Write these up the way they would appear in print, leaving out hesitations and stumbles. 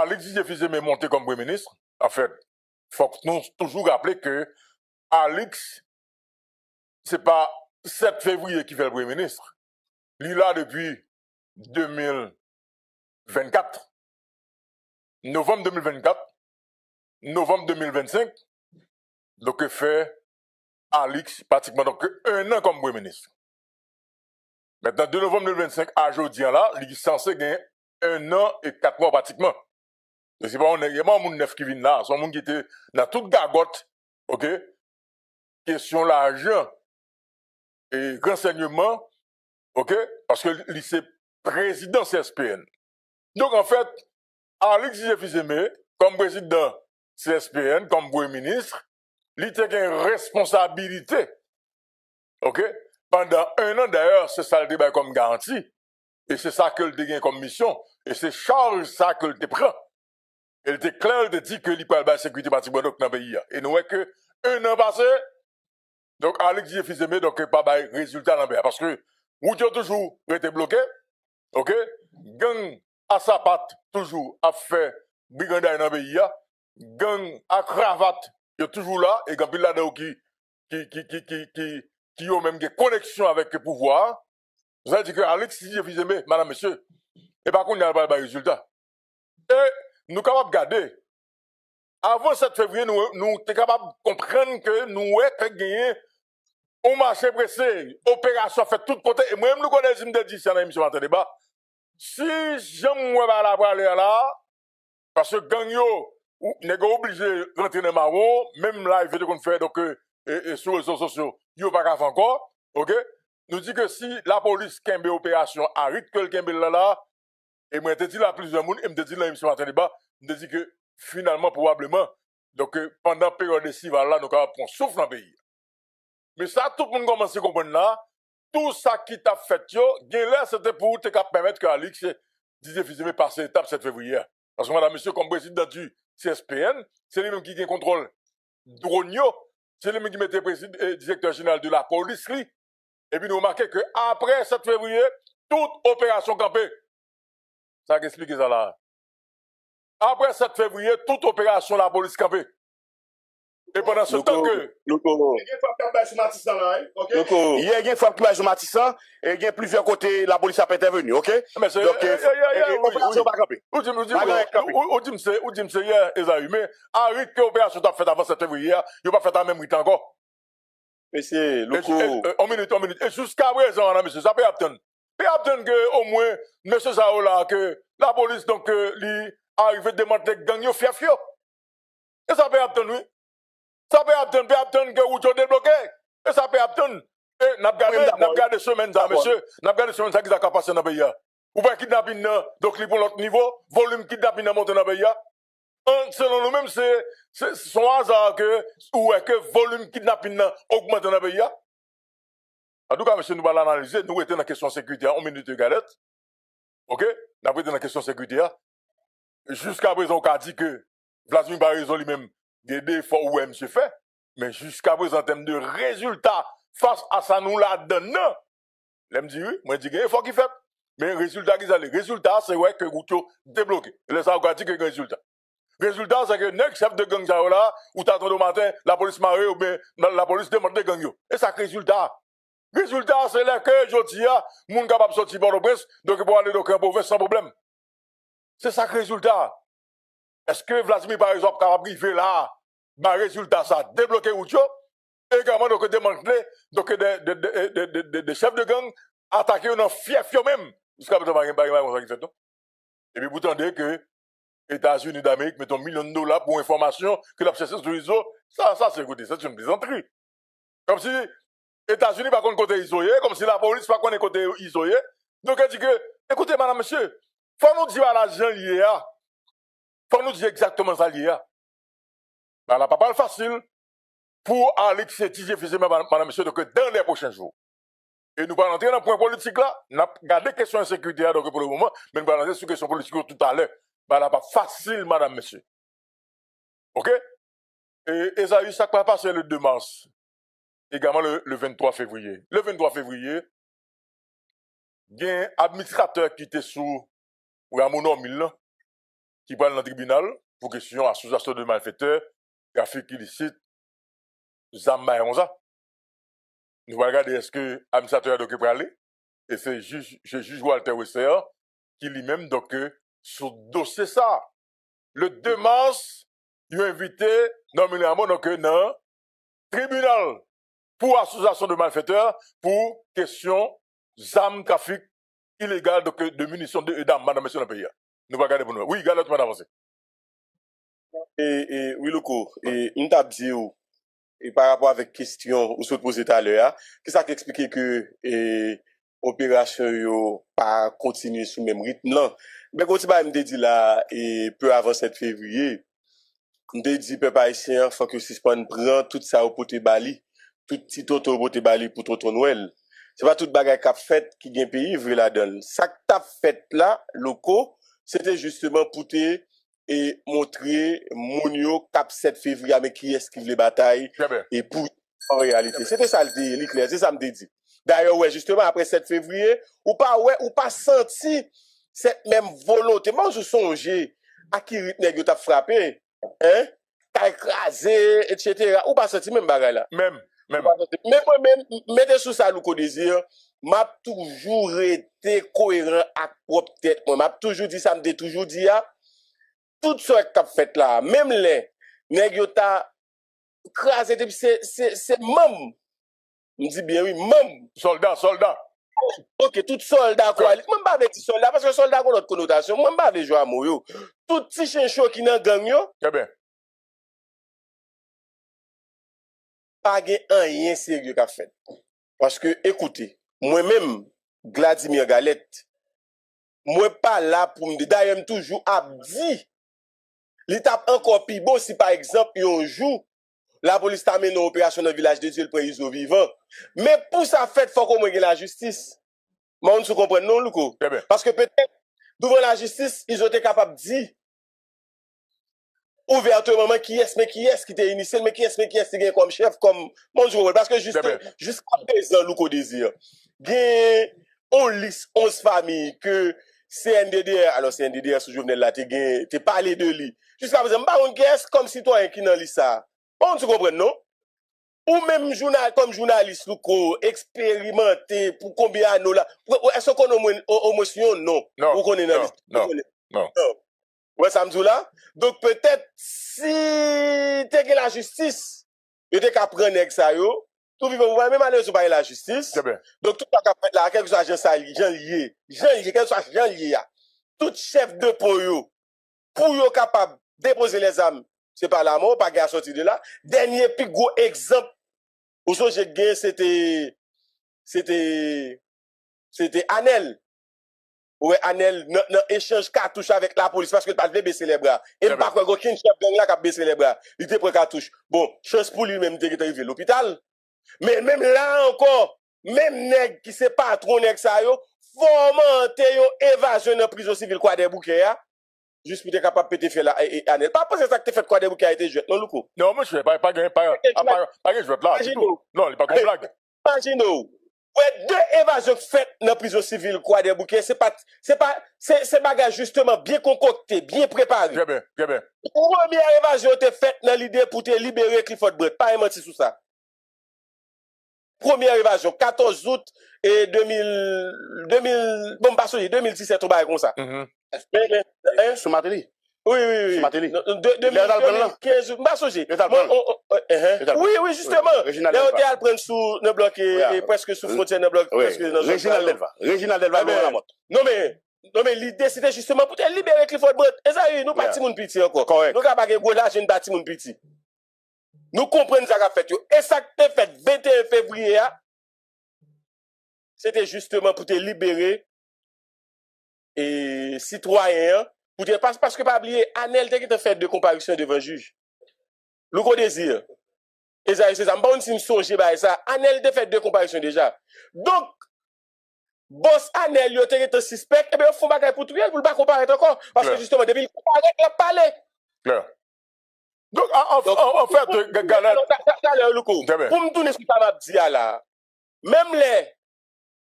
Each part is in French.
Alex Didier est monté comme Premier ministre, en fait, il faut nous toujours rappeler que Alex, c'est pas 7 février qui fait le Premier ministre. Il est là depuis 2024, novembre 2024, novembre 2025, donc il fait Alex pratiquement donc 1 an comme Premier ministre. Maintenant, de novembre 2025 à aujourd'hui, là, il est censé gagner 1 an et 4 mois pratiquement. C'est pas un monde neuf qui vient là, c'est un monde qui était dans toute gagote, ok? Question l'argent et renseignement, ok? Parce que c'est président CSPN. Donc en fait, Alex Didier comme président CSPN, comme premier ministre, il a une responsabilité, ok? Pendant 1 an d'ailleurs, c'est ça le débat comme garantie. Et c'est ça que le dégain comme mission. Et c'est charge ça que le prend. Elle était claire de dire que l'IPAL la sécurité bâtiment dans le pays. Et nous voyons que 1 an passé, donc Alex Didier donc pas de résultat dans le pays. Parce que vous avez toujours été bloqué, ok? Gang à sa patte, toujours a fait brigandage dans le pays. Gang à cravate, il est toujours là. Et quand il là qui ont même des connexions avec le pouvoir, vous avez dit que Alex Didier madame, monsieur, et par contre, il n'y a pas de résultat. Et nous sommes capables de garder. Avant 7 février, nous sommes capables de comprendre que nous avons gagné au marché pressé, opération fait tout côté. Et moi-même, nous connaissons une décision dans l'émission de débat. Si j'aime la parler là, parce que gang yo, n'est pas obligé de rentrer dans le marron, même là, il fait qu'on fait donc, sur les réseaux sociaux, il n'y a pas qu'à faire encore, ok? Nous dit que si la police kembe opération à rythme que le kembe là, et moi, je te dis là plusieurs monde, et je te dis là, l'émission de débat, je te dis que finalement, probablement, donc, pendant la période estivale là, nous avons pris souffle dans le pays. Mais ça, tout le monde commence à comprendre là, tout ça qui t'a fait, là, c'était pour te permettre que Alix Didier passe l'étape 7 février. Parce que madame, monsieur, comme président du CSPN, c'est lui-même qui a contrôle drone, c'est lui-même qui mettait le directeur général de la police, et puis nous remarquons que après 7 février, toute opération campée. Ça explique ça là. Après 7 février, toute opération la police campée. Et pendant ce temps que... Il y a une fois qui va sur Matissan, et il y a plusieurs côtés, la police a pas intervenu, ok? Mais c'est... Donc, l'opération va camper. Ou dit c'est hier, Esaü, mais en rythme que l'opération t'a fait avant 7 février, il n'a pas fait la même rythme encore. Monsieur, En minute. Et jusqu'à présent, monsieur, ça peut attendre. Peut attendre que, au moins, monsieur Sao là, que la police, donc, lui, arrive à démanteler gang yo fiafio. Et ça peut attendre, oui. Ça peut attendre que vous êtes débloqué. Et ça peut attendre. Et n'a gardé semaine ça, monsieur. N'a gardé semaine ça qui a passé dans le pays. Ou pas kidnapping, donc, il pour l'autre niveau, volume kidnapping dans monter dans le pays. Selon nous-mêmes, c'est son hasard que volume kidnapping augmente dans le pays. En tout cas, monsieur, nous allons l'analyser. Nous étions dans la question sécuritaire, 1 minute de galette. Ok? Nous avons été dans la question sécuritaire. Jusqu'à présent, on a dit que Vladimir Barizon lui-même, des efforts où monsieur fait. Mais jusqu'à présent, en termes de résultats, face à ça, nous la donne. Là, me dit oui, moi, je dis qu'il y a un effort qui fait. Mais résultat, les résultats, c'est vrai que vous êtes débloqué. Et là, ça, on a dit qu'il y a un résultat. Résultat, c'est que le chef de gang là, ou t'attends au matin, la police marée, ou bien la police demande de gang. Et ça, résultat. Résultat, c'est là que je dis, moun capable de sortir par le prince, donc pour aller dans le province sans problème. C'est ça, résultat. Est-ce que Vladimir, par exemple, capable de arriver là, bah, résultat, ça, débloquer ou également, donc, démanteler, donc, des chefs de gang, attaquer dans fief même. Jusqu'à présent, il n'y a pas de fait, non? Et puis, vous entendez que, États-Unis d'Amérique mettent $1 million pour information que la chercheuse de réseau, ça, c'est écoutez, c'est une plaisanterie. Comme si États-Unis pas contre côté isolé, comme si la police pas contre côté isolé. Donc elle dit que, écoutez, madame, monsieur, faut nous dire à l'agent lié, faut nous dire exactement ça lié. Ben, elle n'a pas facile pour Alex Didier madame, monsieur, donc dans les prochains jours. Et nous allons entrer dans le point politique là, nous allons garder question de sécurité donc pour le moment, mais nous allons entrer sur question politique tout à l'heure. Ben, elle n'a pas facile, madame, monsieur. Ok? Et Esaü, ça va passer le 2 mars. Également le 23 février. Le 23 février, il y a un administrateur qui était sous Ramono Milan, qui parle dans le tribunal pour question association de malfaiteurs, trafic illicite, Zamba et ça. Nous allons regarder est-ce que l'administrateur doit aller. Et c'est juge Walter Wesser qui lui-même, donc, sur dossier ça. Le 2 mars, il a invité, normalement, donc, dans le tribunal pour association de malfaiteurs, pour question ZAM, trafic illégal donc, de munitions d'armes dans le pays. Nous allons regarder pour nous. Oui, Galette, madame, avancez. Oui, Loco, et nous t'avons dit, et par rapport avec question ou se poser tout à l'heure, que ça t'explique que opération yo pas continuer sous même rythme non. Mais quand tu m'as dit là et peu avant 7 février, me dit peuple haïtien faut que suspend prend tout ça au poté bali, tout petit auto poté bali pour tonton Noël. C'est pas toute bagaille qu'a fait qui gagne pays vrai la donne. Ça que t'as fait là, locaux, c'était justement pour te et montrer Mounio cap 7 février mais qui est-ce qui voulait bataille et pour en réalité c'était ça le clair c'est ça me dit d'ailleurs ouais justement après 7 février ou pas senti cette même volonté moi je songeais à qui nèg yo t'a frappé hein t'a écrasé etc. ou pas senti même bagaille là même mais moi-même mettez sous ça le désir m'a toujours été cohérent à propre tête moi m'a toujours dit ça me toujours dit tout ce qu'a fait là, même les nèg yo ta crasé c'est même me dit bien oui même soldat OK tout soldat quoi même pas avec soldat parce que soldat a une autre connotation même pas avec jouer yo tout petit chencho qui dans gang yo très bien pas rien sérieux qu'a fait parce que écoutez moi-même Vladimir Galette moi pas là pour me d'ailleurs toujours abdi l'étape encore plus beau si par exemple un jour la police t'a mené une opération dans le village de Dieu le président vivant mais pour ça fait faut qu'on ait la justice moi on se comprend non Louko parce que peut-être devant la justice ils ont été capables de dire ouvertement qui est qui t'a initié mais qui est qui gagne comme chef comme mon jour parce que jusqu'à présent Louko désir gagne on liste 11 familles que CNDDR alors CNDDR sous Jovenel là t'es parlé de lui jusqu'à présent pas on guess comme citoyen qui dans liste ça on se comprend non ou même comme journaliste Louko expérimenté pour combien d'années là est-ce qu'on a émotion non ou qu'on est dans liste non ouais ça me dit là donc peut-être si t'es que la justice tu t'es qu'à prendre avec ça yo tout vivant vous même aller sur la justice donc tout ça fait là quelque soit agent lié quelque soit agent lié tout chef de pour yo capable déposer les armes c'est pas la mort pas gars sorti de là dernier plus gros exemple où j'ai gagné c'était Anel ouais Anel dans échange cartouche avec la police parce que pas veut baisser les bras et pas quoi aucun chef gang là qui a baissé les bras il était prend cartouche bon chance pour lui même il était arrivé à l'hôpital mais même là encore même nèg qui c'est patron nèg ça yo fomenter yo évasion dans prison civile quoi des bouquets juste pour être capable de péter fait là Anel pas penser ça que tu fait quoi des bouquets a été joué non Louko non monsieur pas gagner pas jouer là non il pas comme blague imagine ouais deux évasions faites dans prison civile quoi des bouquets c'est bagage justement bien concocté bien préparé très bien première évasion était faite dans l'idée pour te libérer Clifford Brett pas menti sur ça première évasion 14 août et 2017 on va comme ça sous Matéli oui Matéli 2015 pas songer oui justement là on était prendre sous le bloc et presque sous frontière le bloc presque dans Réginald Delva non mais l'idée c'était justement pour te libérer Clifford Brett et ça nous parti moun petit encore nous pas gagner gros l'argent parti moun petit nous comprenons ça qu'a fait et ça que fait 21 février c'était justement pour te libérer et citoyen pour te parce que pas oublier Anel te fait de comparution devant juge Louko désir et ça c'est ça bon si me songer ba ça Anel te fait de comparution déjà donc boss Anel yo te suspect et bien font bagay pour tout pour pas comparaître encore parce que justement depuis il comparaître la parler clair donc en fait Galette pour me tourner sur ça m'a dit là même les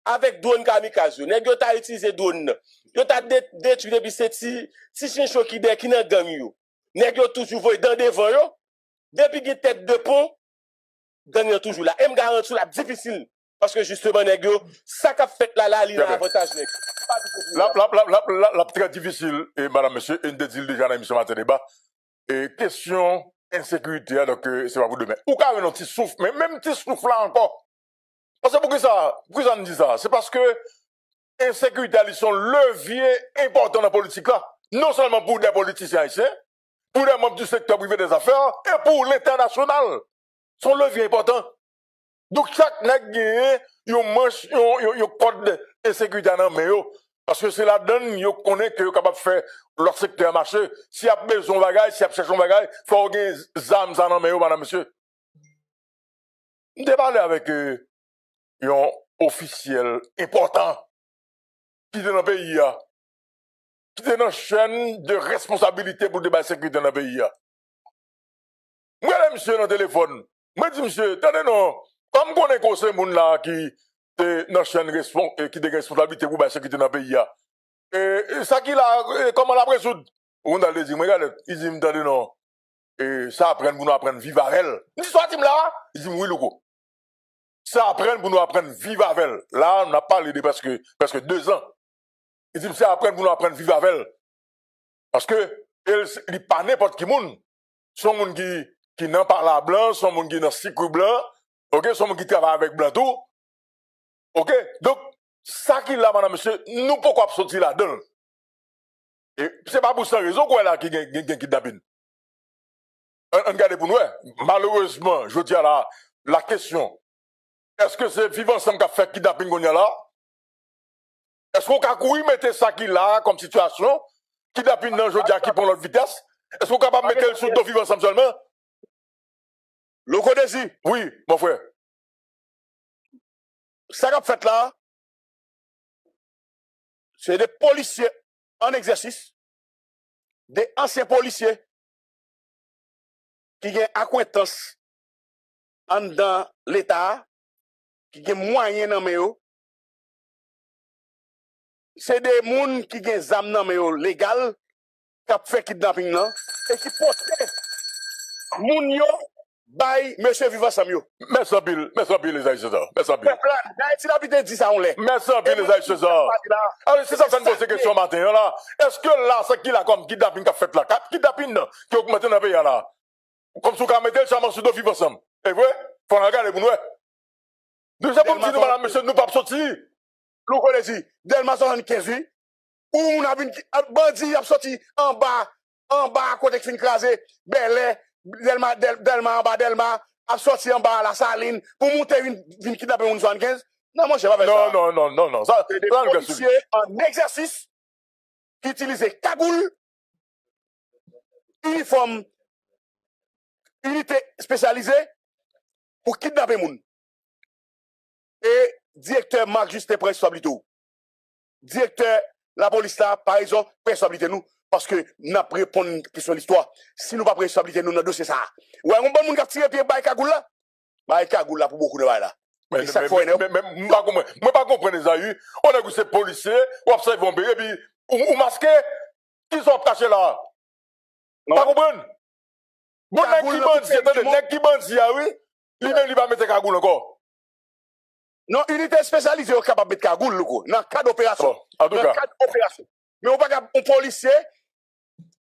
avec drone kamikaze nèg yo ta utiliser drone Yo t'a détruit depuis si chincho qui nan gang yo. Nèg yo toujours voy dans devant yo. Depuis qu'il tête de pont, gang yo toujours là. Et me garantit la difficile parce que justement nèg yo ça qu'a fait là li nan avantage nèg. La très difficile et madame monsieur une des dit déjà dans l'émission matin débat et question insécurité donc c'est pas pour demain. Ou quand un petit souffle mais même petit souffle là encore. Parce que pourquoi ça nous dit ça? C'est parce que insécurité ils sont levier important dans la politique là. Non seulement pour des politiciens haïtiens, pour les membres du secteur privé des affaires et pour l'international. Son levier important. Donc chaque nègre yon manche yon code d'insécurité dans mais yo parce que c'est la donne yo connaît que yo capable faire leur secteur marché. S'il y a besoin de bagaille, s'il y a chercher un bagaille, faut gagner zam ça dans mais yo madame monsieur. On parler avec un officiel important qui est dans le pays, qui est dans la chaîne de responsabilité pour débattre sécurité dans le pays. Moi, monsieur, dans le téléphone, moi, dis monsieur, attendez, non, comme on est conseil moun là qui est dans la chaîne qui a responsabilité pour la sécurité dans le pays, et ça qui là, comment la résoudre? On a dit, regarde, il dit, attendez, non, et ça apprendre pour nous apprendre vivre avec elle. Il dit, soit là, il dit, oui, loco. Ça apprendre pour nous apprendre vivre avec elle. Là, on a parlé de presque 2 ans. Il dit, ça apprendre pour nous apprendre vivre avec elle. Parce que, il n'est pas n'importe qui moun. Son moun qui n'en parle à blanc, son moun qui n'en cycle blanc, ok, son moun qui travaille avec blanc tout. Ok? Donc, ça qu'il a, madame, monsieur, nous pourquoi sortir là-dedans? Et c'est pas pour ça raison qu'on est là qui gagne kidnapping. On regarde pour nous, malheureusement, je dis à la question, est-ce que c'est vivant ensemble qui a fait kidnapping qu'on y a là? Est-ce qu'on a courir mettre ça qu'il a comme situation? Kidnapping dans Jodia qui prend l'autre vitesse? Est-ce qu'on est capable de mettre le sous de vivre ensemble seulement? Le Kodesi? Oui, mon frère. Ça qu'a fait là, c'est des policiers en exercice, des anciens policiers qui ont acquaintance dans l'État, qui ont moyens dans eux. C'est des gens qui ont des armes dans eux légales, qui ont fait kidnapping là, et qui portent moun yo bay monsieur vivant Samio. Merci les Haïtiens. Merci bien. Peuple là, Haïti l'habité dit ça on l'est. Merci bien les Haïtiens. Alors c'est ça que je me pose cette question matin là. Est-ce que là c'est qui là comme kidnapping qu'a fait là? Kidnapping qui augmente dans le pays là. Comme si on mettait le chaman sur deux vivre ensemble. Et vrai? Faut regarder pour nous. Déjà pour me dire madame monsieur nous pas sortir. Nous connaissons Delma 75 où on a vu un bandit a sorti en bas à côté de fin crasé Belé Delma en bas Delma a sorti en bas à la saline pour monter une kidnapper 75. Non, moi je vais pas faire ça. Non. Ça c'est des policiers en exercice qui utilisaient cagoule, uniforme, unité spécialisée pour kidnapper moun. Et directeur Marc Justin pour responsabilité. Directeur la police là, par exemple, responsabilité nous. Parce que nous n'avons pas répondu à une question de l'histoire. Si nous n'avons pas responsabilité nous dans le dossier ça. Ouais, on va nous tirer pied par cagoule là. Par cagoule là pour beaucoup de bail là. Mais ça faut moi pas comprendre les aïeux. On a vu ces policiers, on observe un peu et puis ou masqué qui sont cachés là. Pas comprendre. Bon nèg qui bandit oui, lui-même il va mettre cagoule encore. Non, unité spécialisée est capable de mettre cagoule, dans le cas d'opération. En tout cas. Mais on va pas un policier,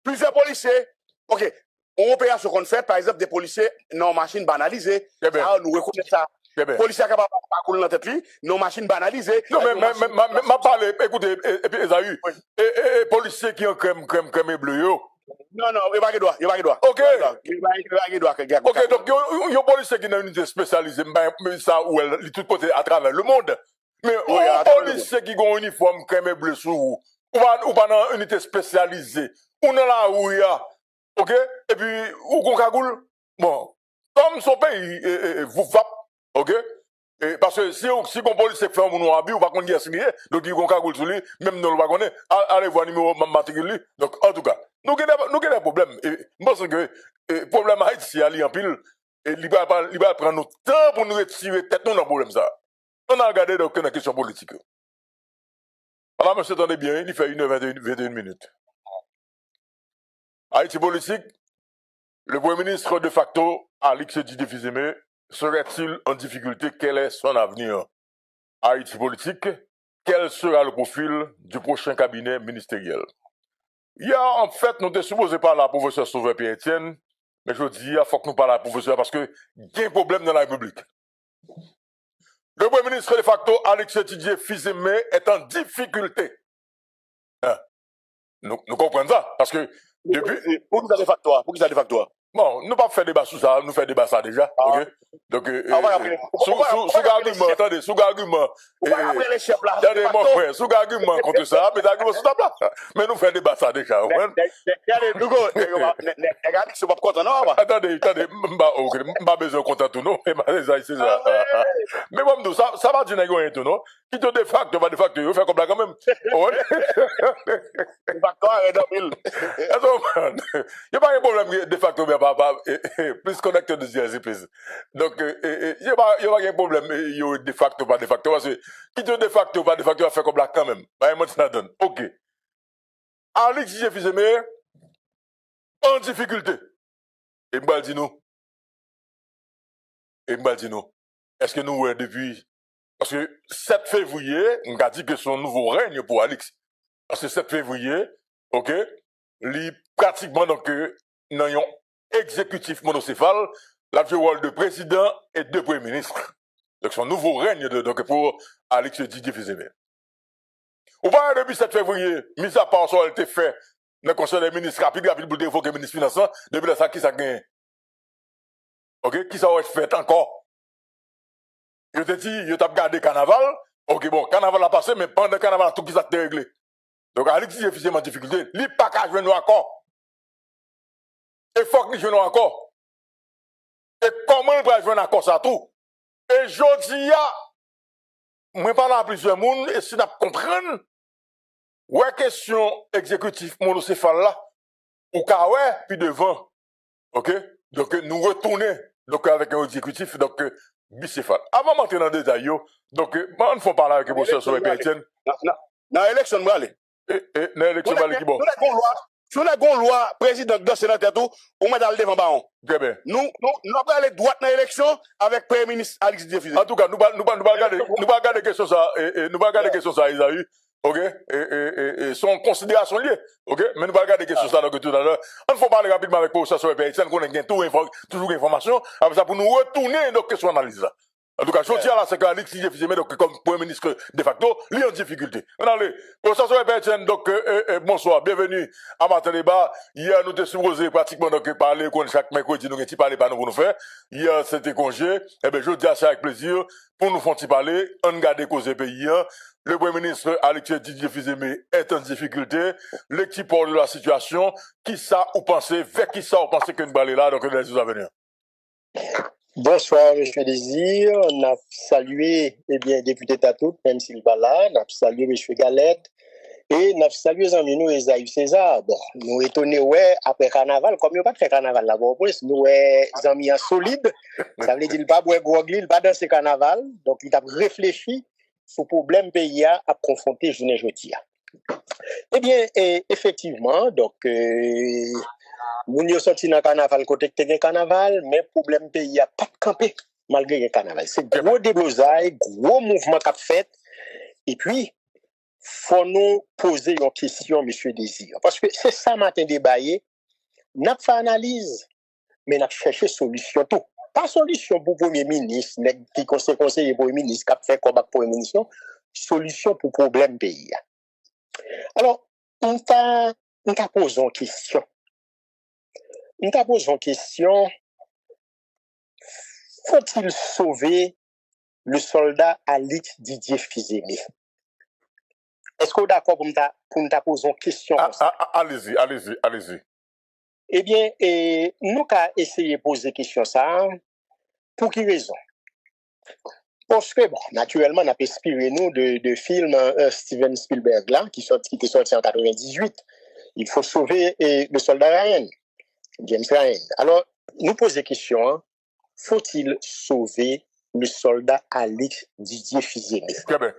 plusieurs policiers, ok, une opération qu'on fait, par exemple, des policiers non machine banalisée. Ah, nous reconnaissons ça. Les policiers capable de pas couler dans la tête, non machine banalisée. Non, mais m'a parlé, écoutez, et puis Esaü, et policiers qui ont crème et bleu, yo. Non, il va droit. Ok. Il va droit. Ok, donc, il y a un policier qui est dans une unité spécialisée, mais ça, où elle est tout côté à travers le monde. Mais un policier qui a un uniforme crème et bleu sur vous, ou pas dans une unité spécialisée, ou dans la où il y a, ok, et puis, ou qu'on cagoule, bon, comme son pays, vous vape, ok, et parce que si un policier fait un moun habit, ou pas qu'on y a signé, donc il y a un cagoule sur lui, même dans le wagonnet, allez voir le numéro matricule, donc, en tout cas, nous avons des problèmes, et je pense que, le problème haïtien, il y a en pile, et il va prendre notre temps pour nous retirer tête dans le problème ça. On a regardé donc une question politique. Alors, monsieur, attendez bien, il fait 1h21 minutes. Haïti politique, le Premier ministre de facto, Alix Didier Fils-Aimé, serait-il en difficulté? Quel est son avenir? Haïti politique, quel sera le profil du prochain cabinet ministériel? Hier, en fait, nous sommes supposés parler à la professeur Sauveur Pierre-Etienne, mais je dis, il faut que nous parlions à la professeur parce que il y a un problème dans la République. Le Premier ministre de facto, Alix Didier Fils-Aimé, est en difficulté. Hein? Nous comprenons ça, parce que depuis... Pour qui ça de factoire? Pour qui ça de factoire? Bon, nous pas faire débat sur ça, nous faisons débat ça déjà, ok? Donc, sous argument, attendez, sous argument, attendez, mon frère, sous argument contre ça, mais argument sur ta place. Mais nous faisons débat ça déjà, ouais? Attendez, m'ba besoin content tout, non? Mais bon, ça va dire rien tout, non? Qui te de facto, pas de facto, il fait comme là quand même. De facto, il n'y a pas de problème de facto, mais plus connecté de Jersey, please. Donc, il n'y a pas de problème de facto, pas de facto, parce que qui te de facto, pas de facto, va faire comme là quand même. Ok. Alix Didier Fils-Aimé, en difficulté. Et m'bal dit nous. Est-ce que nous, depuis, parce que 7 février, on a dit que son nouveau règne pour Alix. Parce que 7 février, ok, li pratiquement donc dans un exécutif monocéphale, la rôle de président et de premier ministre. Donc son nouveau règne donc pour Alix Didier Fils-Aimé. Ou pas depuis 7 février, mis à part ça, elle était fait dans le conseil des ministres rapide pour évoquer le ministre finance, depuis là ça qui ça gagne. Ok, qui ça va être fait encore? Je te dis, je t'ai gardé carnaval, ok bon, carnaval a passé, mais pendant le carnaval, tout qui ça été réglé. Donc, Alix Didier Fils-Aimé en difficulté, il n'y a pas qu'à jouer nous encore. Et faut que nous jouions encore. Et comment on va jouer encore ça tout? Et je dis, moi, parle à plusieurs monde, et si nous comprenons, ouais, question exécutive monocéphale là, ou qu'à ouais, puis devant. Ok? Donc, nous retourner, donc, avec un exécutif, donc, bicéphale. Avant d'entrer dans le détail, donc, on faut parler avec le professeur Sauveur Pierre-Etienne. Dans l'élection, nous allons. Dans l'élection, nous allons. Si on a une loi, président de sénateur, on met dans le devant baron. Très bien. Nous allons aller droit dans l'élection avec le Premier ministre Alix Didier Fils-Aimé. En tout cas, nous allons regarder question ça, nous allons regarder question ça, Isaïe. Ok? Et son considération liée. Ok? Mais nous allons regarder question ça, donc, tout à l'heure. On faut parler rapidement avec le professeur Sauveur Pierre-Etienne, qu'on ait toujours information, après ça, pour nous retourner dans question analyse là. En tout cas, je tiens là, c'est qu'Alix Didier Fils-Aimé, donc, comme Premier ministre de facto, il est en difficulté. Allez, professeur Sauveur Pierre-Etienne, donc, bonsoir, bienvenue à Matin Débat. Hier, nous t'es supposé pratiquement, donc, parler, qu'on chaque mercredi, nous, t'y parler, pas nous, pour nous faire. Hier, c'était congé. Eh bien, je dis à ça avec plaisir, pour nous faire t'y parler, on garde cause pays, le Premier ministre Alix Didier Fils-Aimé est en difficulté. L'équipe parle de la situation. Qui ça ou pensez, vers qui ça ou pensez que nous allons là, donc, les jours à venir? Bonsoir, M. Désir. On a salué, député Tatout, même s'il va là. On a salué M. Galette. Et on a salué les amis, nous, Esaïe César. Bon, nous étonnés, ouais, après carnaval, comme il n'y a pas de fait carnaval là-bas, nous, les amis solides. Ça veut dire qu'il pas boire grogli, il pas danser carnaval. Donc, il a réfléchi sur le problème pays à confronter journée jeudi. Eh bien, effectivement, donc, nous sommes sortis dans le carnaval, côté que carnaval, mais le problème pays a pas de camper malgré le carnaval. C'est gros déblosailles, gros mouvement qu'a fait. Et puis, faut nous poser une question, M. Désir. Parce que c'est ça, matin débaillé. N'a pas fait analyse, mais n'a cherché solution tout. Pas solution pour le Premier ministre, qui conseiller pour le ministre, qui a fait combat pour le ministre, non. Solution pour le problème pays. Alors, on t'a posé une question. On t'a posé une question. Faut-il sauver le soldat Alix Didier Fils-Aimé? Est-ce que vous êtes d'accord pour nous poser une question? Allez-y. Eh bien, nous avons essayé de poser question ça. Pour quelle raison? Parce que, bon, naturellement, on a inspiré nous de films Steven Spielberg là, qui était sorti en 98. Il faut sauver le soldat Ryan, James Ryan. Alors, nous posons question, hein, faut-il sauver le soldat Alix Didier Fils-Aimé? Très bien.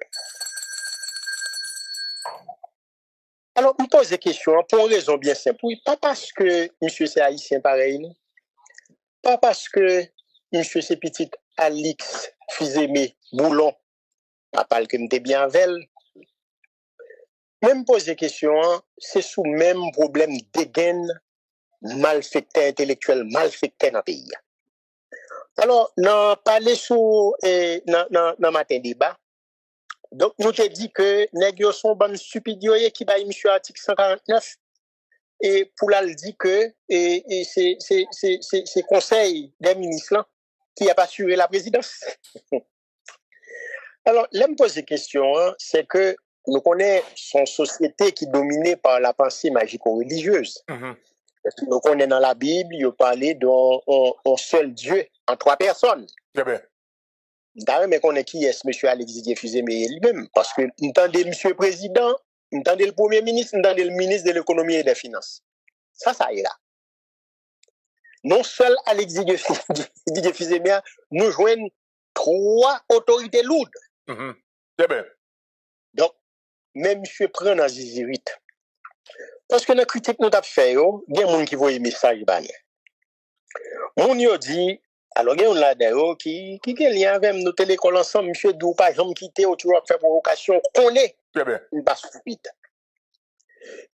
Alors, je me pose des questions pour une raison bien simple. Oui, pas parce que monsieur c'est haïtien pareil, non? Pas parce que monsieur c'est petit Alix Fizemé Boulon, pas parle que m'était bien avec elle. Même pose des questions, hein, c'est sous même problème dégaine malfaiteur intellectuel, malfaiteur dans le pays. Alors, dans parler sous dans matin débat, donc nous te dit que nèg yo son ban stupide yo qui bail monsieur article 149 et pour là il dit que c'est conseil des ministres là qui a pas assuré la présidence. Alors, là me pose des questions, hein, c'est que nous connaissons une société qui est dominée par la pensée magico-religieuse. Nous connaissons dans la Bible, il parlait d'un seul Dieu en 3 personnes. Très bien. D'ailleurs, mais qu'on est qui est monsieur Alexis Fizemé lui-même? Parce que nous entendez monsieur le président, nous entendez le premier ministre, nous entendez le ministre de l'économie et des finances. Ça est là. Non seul Alexis Fizemé, nous joignent 3 autorités lourdes. Très bien. Donc, même monsieur prend dans Zizirit. Parce que dans la critique que nous avons fait, il y a des gens qui voient les messages. Mon yo dit, alors il y a un là qui a un lien avec nos télécoles ensemble, monsieur Dou, par exemple, quitter ou toujours faire provocation, on est. Très bien. Une passe vite.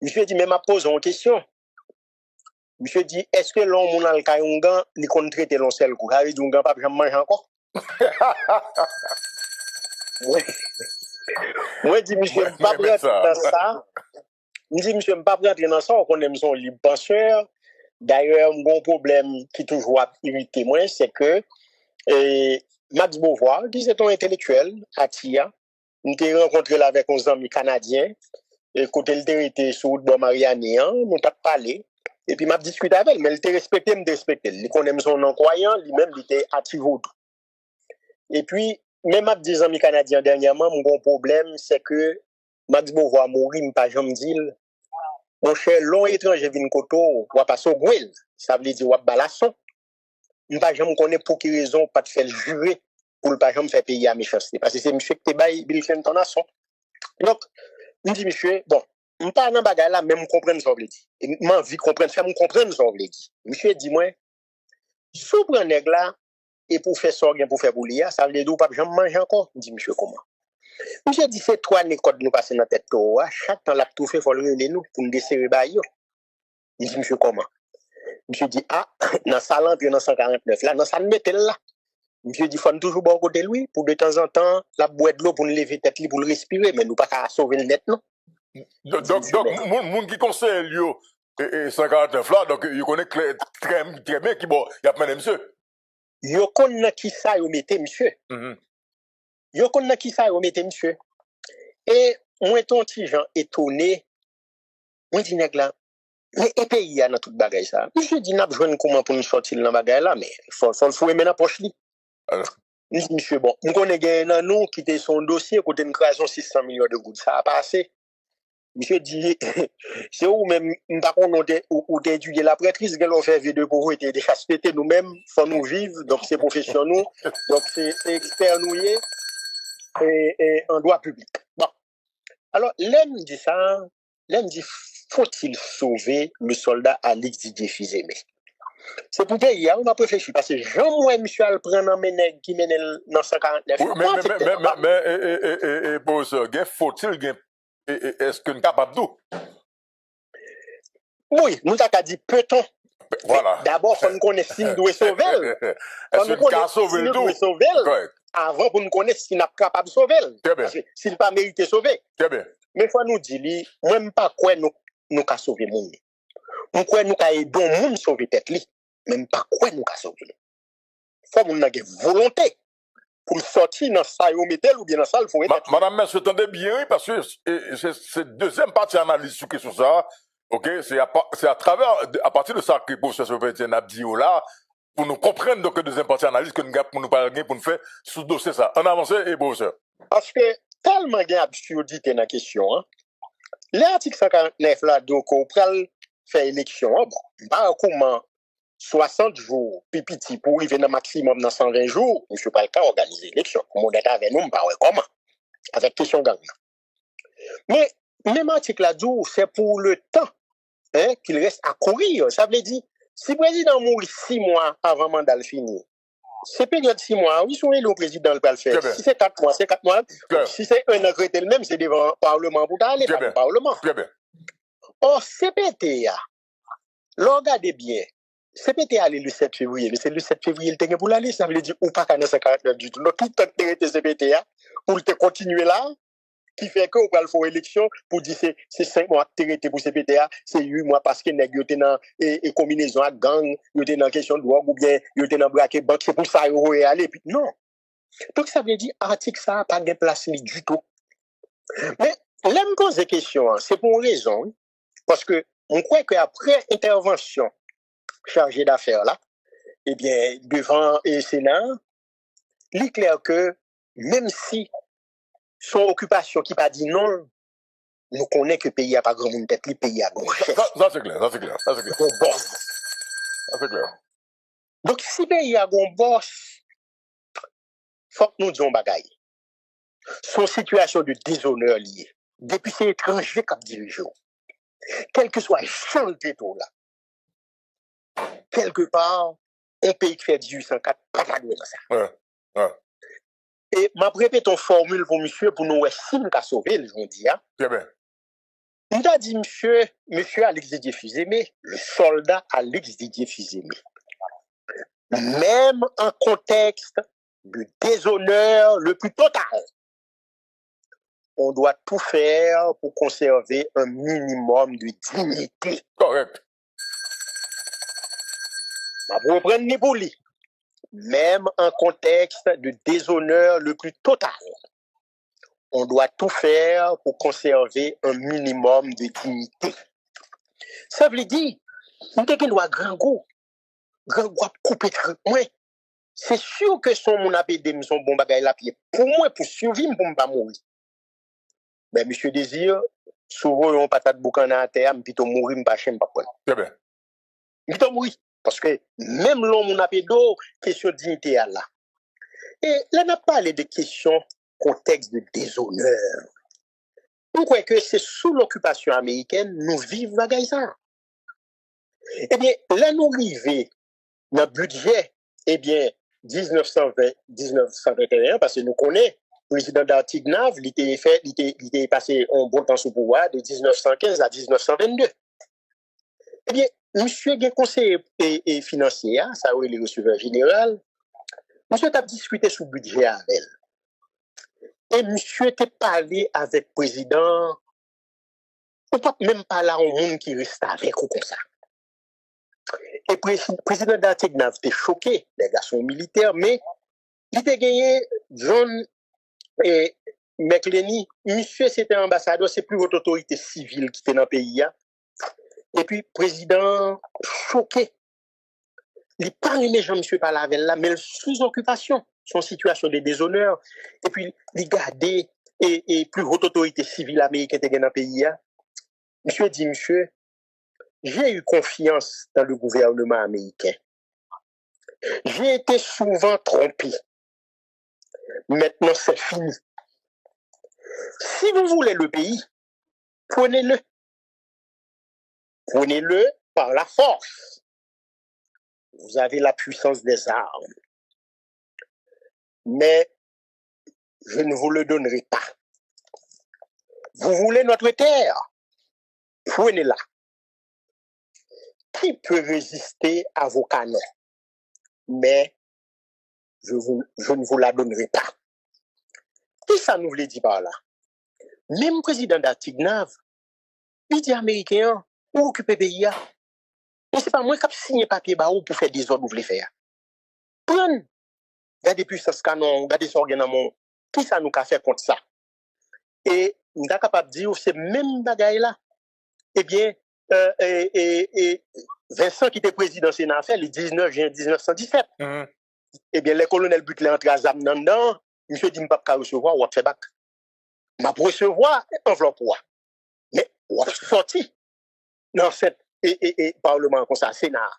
Monsieur dit, mais ma pose une question. Monsieur dit, est-ce que l'homme a le caillongan, il compte traiter l'on seul coup? Harry Dungan, pas jamais manger encore? Oui. Moi, je dis, monsieur, je ne pas rentrer dans ça. Je dis, monsieur, je ne pas rentrer dans ça, on connaît son libre penseur. D'ailleurs, mon problème qui toujours a irrité moi, c'est que Max Beauvoir, qui est un intellectuel, à Tia, nous avons rencontré là avec un ami canadien, et quand il était sur le Marianne, nous avons parlé, et puis m'a discuté avec elle, mais il était respecté, me respecté. Il connaît son nom croyant, lui-même, il était actif. Et puis, même à des amis canadiens dernièrement, mon problème, c'est que Max Beauvoir mourir, je ne pas jamais dire. Mon cher, long étranger vin koto, ou pas so gwel, ça veut dire ou balasson. Je ne pas jamais connaître pour quelle raison pas de faire jurer pour ne pas jamais faire payer à méchanceté. Parce que c'est monsieur qui te baille Bill Clinton nation. Donc, je dis monsieur, bon, je ne pas dans bagay là, même comprendre ce que je dis. Et je envie comprendre, faire me comprendre ce que je dis. Monsieur dit moi, sous prend nèg là et pour faire ça, pour faire boulia, ça veut dire ou pas jamais manger encore. Je dis monsieur comment? Monsieur dit c'est 3 nécodes nous passer dans la tête to, chaque temps la tout fait faut le nous pour nous desserrer ba yo. Il dit monsieur comment? Monsieur dit ah dans salle entre dans 149 là, dans ça mettre là. Monsieur dit faut toujours bon côté lui pour de temps en temps la boire de l'eau pour nous lever tête li pour le respirer mais nous pas qu'à sauver le net non. Donc moun qui conseille yo et 149 là donc il connaît très bien qui bon y a plein de monsieur. Yo connaît qui ça yo mettez monsieur. Yo connaît qui ça yo mettez monsieur. Et moi ton petit gens étonné. Moi dis nèg là mais et pays a dans toute bagaille ça. Monsieur dit n'a besoin comment pour nous sortir dans bagaille là mais faut le fouer dans poche li. Monsieur bon, on connaît gain dans nous qui était son dossier côté une création 600 millions de gouttes ça a passé. Monsieur dit c'est où même pas qu'on ou d'étudier la prêtrise que l'on fait de pauvreté de chasteté nous-mêmes faut nous vivre donc c'est professionnel donc c'est expert nous et en droit public. Bon. Alors l'aime dit ça, l'aime dit faut-il sauver le soldat Alexis Fizemé? C'est pour pays, on va réfléchir parce que Jean-Moué Michel al prend un ménèg qui mène dans 149. Mais professeur, faut-il est-ce que nous capable d'où? Oui, nous avons dit peut-on. Voilà. D'abord, il faut nous connaître si nous devons sauver. Est-ce que nous avons sauvé le tout? Avant, pour nous connaître si nous sommes capables de sauver. Très bien. S'il n'a pas mérité de sauver. Très bien. Mais il faut nous dire, même pas quoi nous avons sauvé le monde. Nous quoi nous avons aidé le monde à sauver tête. Même pas quoi nous avons sauvé. Il faut que nous ayons volonté. Pour sortir dans ça, ou bien dans ça, il faut être. Madame, je t'entendais bien, parce que c'est deuxième partie d'analyse sur question ça. Ok, c'est à travers, à partir de ça que le professeur Sopétien a dit là, pour nous comprendre donc deuxième partie d'analyse que nous avons pour nous parler, pour nous faire sous dossier ça. En avance et professeur. Parce que tellement il y a absurdité dans la question, hein. L'article 149 là, donc on peut faire élection, bon, pas comment 60 jours, pipiti, pour arriver dans maximum dans 120 jours, je ne pas le cas organiser l'élection. Comme on est avec nous, pas comment. Avec question gang. Mais, même article là, c'est pour le temps qu'il reste à courir. Ça veut dire, si le président mourit 6 mois avant le mandat fini, c'est période 6 mois, oui, sont élus au président le faire. Si c'est 4 mois, c'est 4 mois. Si c'est un an, c'est le même, c'est devant le Parlement pour aller par le Parlement. Très bien. Or, CPTA, regardez bien, CPTA allait le 7 février, mais c'est le 7 février le temps pour l'aller, ça veut dire ou pas qu'à 49 du tout. Donc, tout le temps de CPTA, pour te continuer là, qui fait que, on va le faire élection, pour dire c'est 5 mois de pour CPTA, c'est 8 mois parce que nèg yo te dans et combinaison à gang, yo te dans question de drogue ou bien yo te dans braquer banque, c'est pour ça yo aller puis non. Donc ça veut dire article ça pas de place du tout. Mais là me pose des questions, c'est pour une raison parce que on croit qu'après intervention chargée d'affaires là, eh bien devant le Sénat, il est clair que même si son occupation qui pas dit non, nous connaissons que le pays n'a pas grand monde tête, le pays a grand chef. Ça c'est clair, ça c'est clair, ça c'est clair. Bon. Ça c'est clair. Donc si le pays a grand boss, faut que nous disions bagaille. Son situation de déshonneur liée. Depuis c'est étranger qui dirige. Quel que soit le champ de pétrole là. Quelque part, un pays qui fait 1804, pas de ça. Ouais. Et m'a répété une formule pour monsieur pour nous si nous sauver le jour d'hier. Très bien. Il a dit monsieur Alex Didier Fils-Aimé, le soldat Alex Didier Fils-Aimé. Même en contexte de déshonneur le plus total, on doit tout faire pour conserver un minimum de dignité. Correct. Pour reprendre Nibouli. Même en contexte de déshonneur le plus total, on doit tout faire pour conserver un minimum de dignité. Ça veut dire, on doit grand goût couper très moins. C'est sûr que son mon appel son bon bagage la pied. Pour moi, pour survivre, pour ne pas mourir. Mais monsieur Désir, souvent on patate boucan à terre, plutôt mourir, pas chaîne pas prendre. Très bien. Plutôt mourir. Parce que même l'homme on appelle d'eau, question de dignité à là. Et là, on a parlé de questions contexte de déshonneur. Pourquoi que c'est sous l'occupation américaine, nous vivons à Gaïsa. Eh bien, là, nous arrivons dans le budget, eh bien, 1920-1921, parce que nous connaissons, le président d'Artignav, il était passé un bon temps sous pouvoir de 1915 à 1922. Eh bien, monsieur est conseiller et financier, ça oui, le receveur général, monsieur a discuté sur le budget avec elle. Et monsieur était parlé avec le président, ou pas même pas là au monde qui reste avec ou comme ça. Et le président d'Artignav était choqué, les garçons militaires, mais il était gagné John et McLeany. Monsieur, c'était ambassadeur, c'est plus votre autorité civile qui était dans le pays. Et puis, président choqué. Il pas aimé Jean-Monsieur Palavel là, mais sous occupation, son situation de déshonneur. Et puis, il gardait et plus haute autorité civile américaine dans le pays. Monsieur dit, monsieur, j'ai eu confiance dans le gouvernement américain. J'ai été souvent trompé. Maintenant, c'est fini. Si vous voulez le pays, prenez-le. Prenez-le par la force. Vous avez la puissance des armes. Mais je ne vous le donnerai pas. Vous voulez notre terre? Prenez-la. Qui peut résister à vos canons? Mais je ne vous la donnerai pas. Qui ça nous voulait dire par là? Même président d'Artignav, il dit américain, ou occuper pays. Mais c'est pas moi qui signé papier pour faire des ordres vous voulez faire. Prenez. Gardez puissance canon, gardez son organe dans mon. Qui ça nous a fait contre ça? Et nous sommes capables de dire c'est même bagaille là. Eh bien, Vincent qui était président Sénat fait le 19 juin 1917. Eh bien, les colonels Butler entre à Zam dedans, monsieur dit pas recevoir ou fait bac. M'a recevoir enveloppe quoi. Mais ou sorti dans cette parlement comme ça Sénat.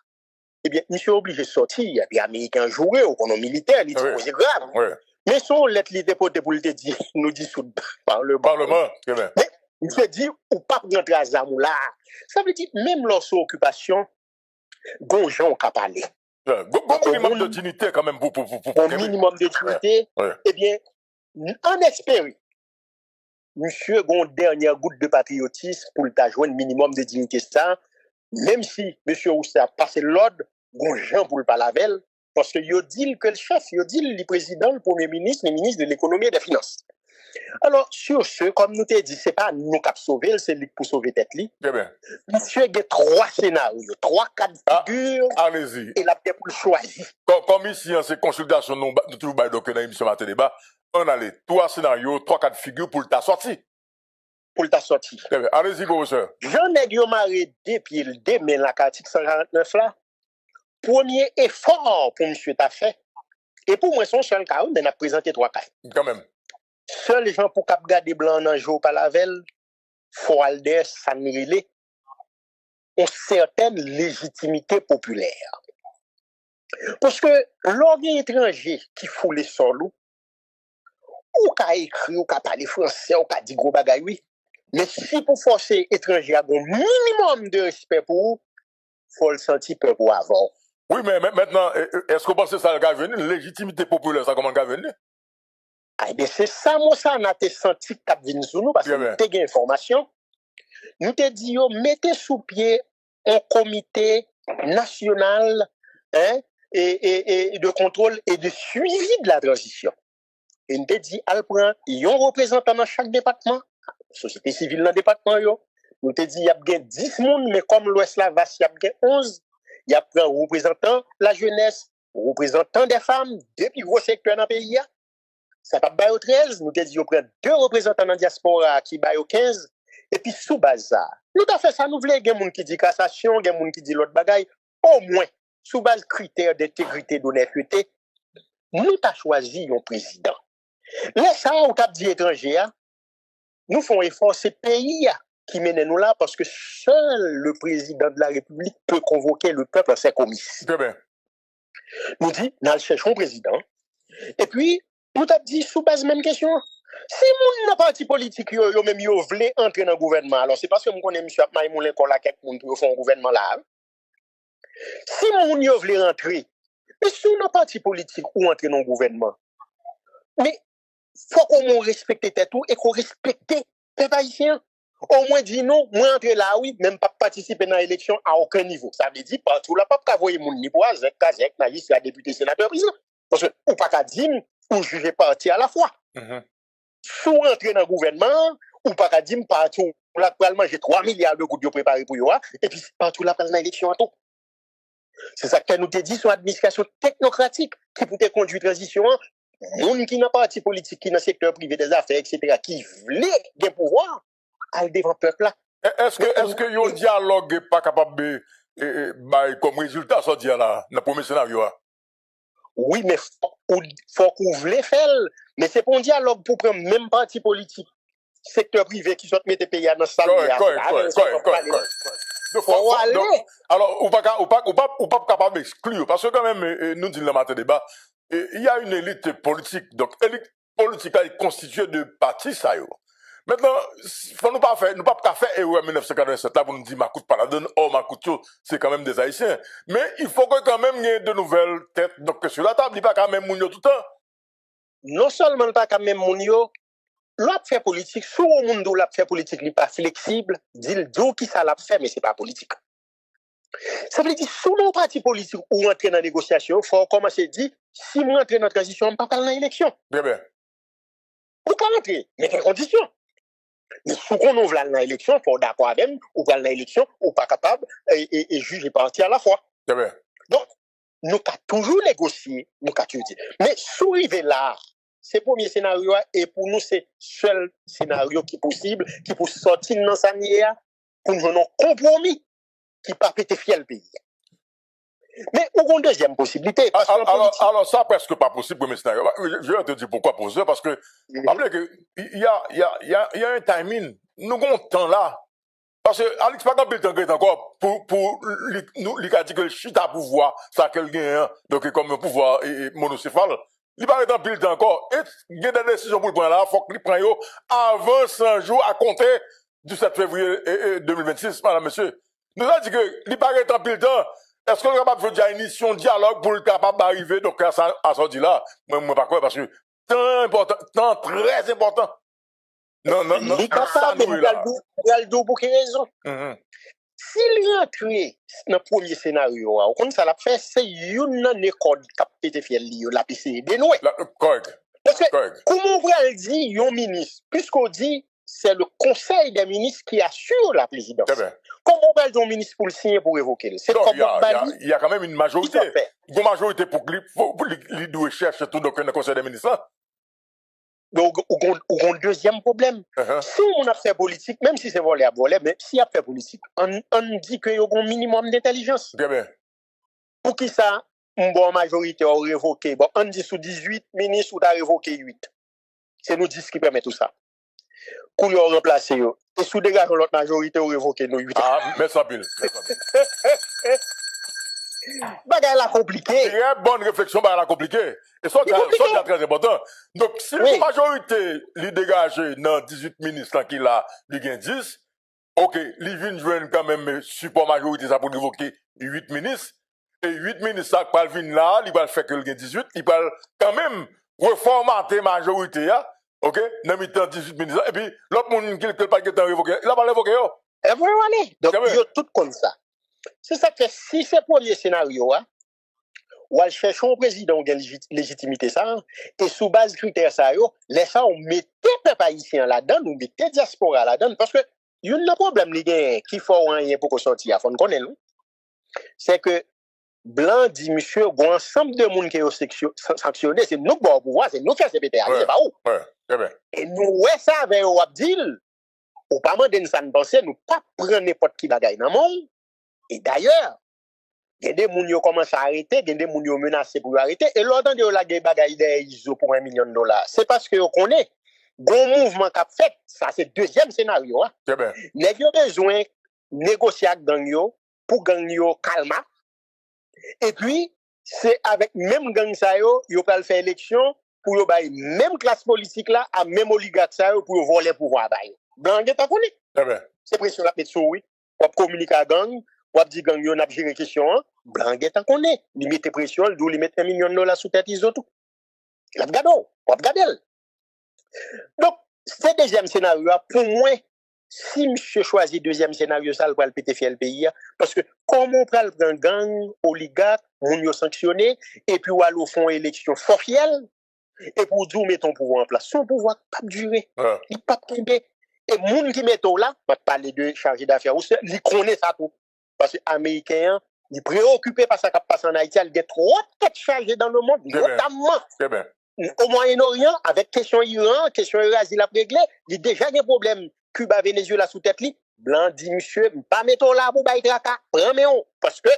Eh bien, monsieur obligé de sortir, et puis américain jouer au conon militaire, il dit c'est grave. Ouais. Mais son lettre li déposée pour le dire nous dissoudre par le Parlement, très bien. Mais Monsieur dit, ou pas rentrer à Zamou là. Ça veut dire, même lorsque occupation, bon gens ont parlé. Bon minimum de dignité quand même Au minimum de dignité, eh bien, en espérant, monsieur, gon dernière goutte de patriotisme pour le joindre minimum de dignité ça, même si monsieur Oussa a passé l'ordre, gon gens pour le palavel, parce que yo dit que le chef, yo dit le président, le premier ministre, le ministre de l'économie et des finances. Alors, sur ce, comme nous t'ai dit, c'est pas nous qui sauver, c'est lui pour sauver tête li. Très bien. Monsieur, il y a 3 scénarios, 3-4 figures. Allez-y. Et la pour le choisir. Comme ici, en ces consultations, nous toujours donc dans l'émission Matin Débat, on a les 3 scénarios, 3-4 figures pour le ta sorti. Pour le ta sorti. Très bien. Allez-y, professeur. J'en ai marre depuis le début de l'article 149 là. Premier effort pour monsieur t'a fait. Et pour moi, son seul cas, on a présenté 3 cas. Quand même. Seuls les gens pour cap garder blanc dans jour par la veille, faut aller s'annuler une certaine légitimité populaire. Parce que l'organe étranger qui fout les sols, ou qu'a écrit, ou qu'a parlé français, ou qu'a dit gros bagay, oui. Mais si pour forcer étranger à un minimum de respect pour vous, faut le sentir peu pour avant. Oui, mais maintenant, est-ce que vous pensez que ça va venir? Légitimité populaire, ça comment va venir? Ah, bien, c'est ça, moi, ça, on a senti cap vin sous nous, parce que nous avons des informations. Nous te dit, mettez sous pied un comité national et de contrôle et de suivi de la transition. Et nous te dit, al prend, il y a un représentant dans chaque département, société civile dans le département, nous te dit, il y a bien 10 personnes, mais comme l'Ouest la vaste, il y a bien 11. Il y a un représentant la jeunesse, un représentant des femmes, 2 plus gros secteurs dans le pays. Ça va pas au 13, nous te dit, on prend 2 représentants dans la diaspora qui va au 15, et puis sous base ça. Nous avons fait ça, nous voulons, il y a des gens qui disent cassation, il y a des gens qui disent l'autre bagaille, au moins, sous base critères d'intégrité, d'honnêteté, nous avons choisi un président. Là, ça, on t'a dit étranger, nous faisons effort, c'est pays qui mène nous là, parce que seul le président de la République peut convoquer le peuple à ses comices. Très bien. Nous dit, nous cherchons un président, et puis, nous avons dit sous base même question. Si mon parti politique yo même yo vle entrer dans le gouvernement, alors c'est parce que nous connaissons M. Maïmoulin qu'on a quelques moun pour faire un gouvernement là. Si mon yo vle rentrer, mais si on parti politique ou entrer dans le gouvernement, mais faut qu'on respecte tout et qu'on respecte les haïtiens. Au moins dit non, moi entrer là oui, même pas participer dans l'élection à aucun niveau. Ça veut dire partout là pas voyer moun ni pour Zek, naïs, la député, sénateur, président. Parce que ou pas qu'à dire ou juger parti à la fois. Sous rentrer dans le gouvernement, ou pas qu'à dire partout, là, pour manger 3 milliards de gouttes préparés pour vous, et puis partout là, dans l'élection à tout. C'est ça que nous te dit sur l'administration technocratique qui peut conduire la transition. Moun qui n'a pas parti politique, qui dans le secteur privé des affaires, etc., qui voulait des pouvoirs, à le devant peuple là. Est-ce que yon dialogue n'est pas capable de, comme résultat, ça dire là, dans le premier scénario? Oui, mais faut qu'on voulait faire. Mais c'est pour un dialogue pour prendre même parti politique, secteur privé qui soit mettre pays dans salle. Alors, ou pas capable d'exclure, parce que quand même, nous disons le matin débat, il y a une élite politique. Donc, élite politique est constituée de partis, ça y est. Maintenant, faut nous pas faire erreur 1987 là pour nous dire ma coûte pas la donne, ma coûte c'est quand même des haïtiens. Mais il faut que quand même il y ait de nouvelles têtes donc sur la table, il pas quand même mounio tout le temps. Non seulement pas quand même mounio, l'autre fait politique, sous le monde où l'autre fait politique, il pas flexible, dit qui ça l'a fait mais c'est pas politique. Ça veut dire sous nos partis politiques ou entrer dans la négociation, faut commencer à dire si moi entrer dans la transition, on pas parler dans l'élection. Bien bien. Ou pas entrer, mais quelles conditions? Mais si on ouvre dans l'élection, il faut d'accord avec nous, ou dans l'élection, ou pas capable, et juger parti à la fois. Bien. Donc, nous avons toujours négocié, nous avons toujours dit. Mais sous arriver là, c'est le premier scénario, et pour nous, c'est le seul scénario qui est possible, qui peut sortir dans sa nière, pour nous avoir un compromis, qui ne peut pas péter fier le pays. Mais il y a une deuxième possibilité. Alors, ça, presque pas possible, premier scénario. Je vais te dire pourquoi pour ça, parce que, rappelez que, il y a un timing. Nous avons un temps là. Parce que, Alex, pas quand il est encore, pour, nous, il a dit que le chute à pouvoir, ça, quelqu'un, donc, comme un pouvoir monocéphale. Il va être en pile encore. Et, il y a des décisions pour le prendre là, il faut qu'il prenne avant 100 jours à compter du 7 février 2026, madame, monsieur. Nous avons dit que, il paraît tant pile temps, est-ce qu'on est capable de faire déjà une mission dialogue pour être capable d'arriver donc à ça dit là? Moi, pas quoi, parce que tant important, tant très important. Non, Il est capable, mais Galdo pour quelle raison? S'il rentre dans le premier scénario, comme ça l'a fait, c'est une code qui a été fait la PCE dénouée. Correct. Parce que, comment on va le dire, un ministre, puisqu'on dit, c'est le conseil des ministres qui assure la présidence. Comment on va le dire un ministre pour le signer, pour évoquer? C'est comme il y a quand même une majorité. Une majorité pour qu'il doit chercher tout dans le conseil des ministres. Donc, on a un deuxième problème. Si on a fait politique, même si c'est volé à voler, mais si on a fait politique, on dit qu'il y a un minimum d'intelligence. Pour qui ça, une bonne majorité a révoqué, bon, on dit sous 18 ministres ou a révoqué 8. C'est nous 10 qui permet tout ça. Pour nous remplacer, et sous dégage l'autre majorité, on révoqué nous 8. Ah, mais ça pile. Bagay la compliqué. Très bonne réflexion, bagay la compliqué. Et ça, c'est très important. Donc, si la majorité lui dégage dans 18 ministres qui a, lui gagne 10, ok, lui vient jouer quand même support majorité ça pour évoquer 8 ministres. Et 8 ministres, ça va venir là, il va faire que le gagne 18, il va quand même reformater majorité, là, ok, dans le temps 18 ministres. Et puis, l'autre monde qui n'a pas été révoqué, il va pas l'évoquer. Et voilà, donc, il y a tout comme ça. C'est ça que si c'est le premier scénario, ou elle cherche un président qui a légitimité ça, et sous base critères ça, laisse ça, on mettait peuple haïtien là-dedans, on mettait diaspora là-dedans, parce que il y a un problème qui faut rien pour qu'on sorte, il faut qu'on connaisse, c'est que Blanc dit, monsieur, il y a un ensemble de monde qui est sanctionné, c'est nous qui avons pouvoir, c'est nous qui faisons CPTA, c'est pas où. Et nous, ouais, ça, avec Abdil, ou pas demander ça de penser, nous pas prendre n'importe qui bagaille dans le monde. Et d'ailleurs, il y a des gens qui commencent à arrêter, il y a des gens qui menacés pour arrêter, et l'autre de la bagaille des ISO pour $1 million. C'est parce que vous connaissez, bon mouvement qu'a fait, ça c'est le deuxième scénario. Nous avons besoin de négocier avec gang pour gang calma. Et puis, c'est avec même gang ça yo peut faire élection pour yo bailler même classe politique là, à même oligarque ça yo pour voler pouvoir bailler. Gang est pas connu. C'est pression la mettre sur oui, pour communiquer à gang. Ou dit gang yo n'a géré question blanc est en connaît il met pression il doit lui mettre $1 million sous tête ils tout la regardez donc c'est deuxième scénario pour moi si monsieur choisit deuxième scénario ça va le péter fier le pays parce que comment on prend le gang oligarque on yo sanctionné et puis ou aller font élection forfielle et pour dire mettons pouvoir en place son pouvoir pas durer il pas tomber et moun qui met là pas parler de chargé d'affaires ou il connaît ça tout. Parce que les Américains, ils sont préoccupés par ce qui passe en Haïti, il y a trop de têtes chargées dans le monde, notamment au Moyen-Orient, avec question Iran, question Eurasie, la réglée, il y a déjà des problèmes. Cuba, Venezuela sous tête, blanc dit, monsieur, pas mettre là pour bailler tracas, prends parce que,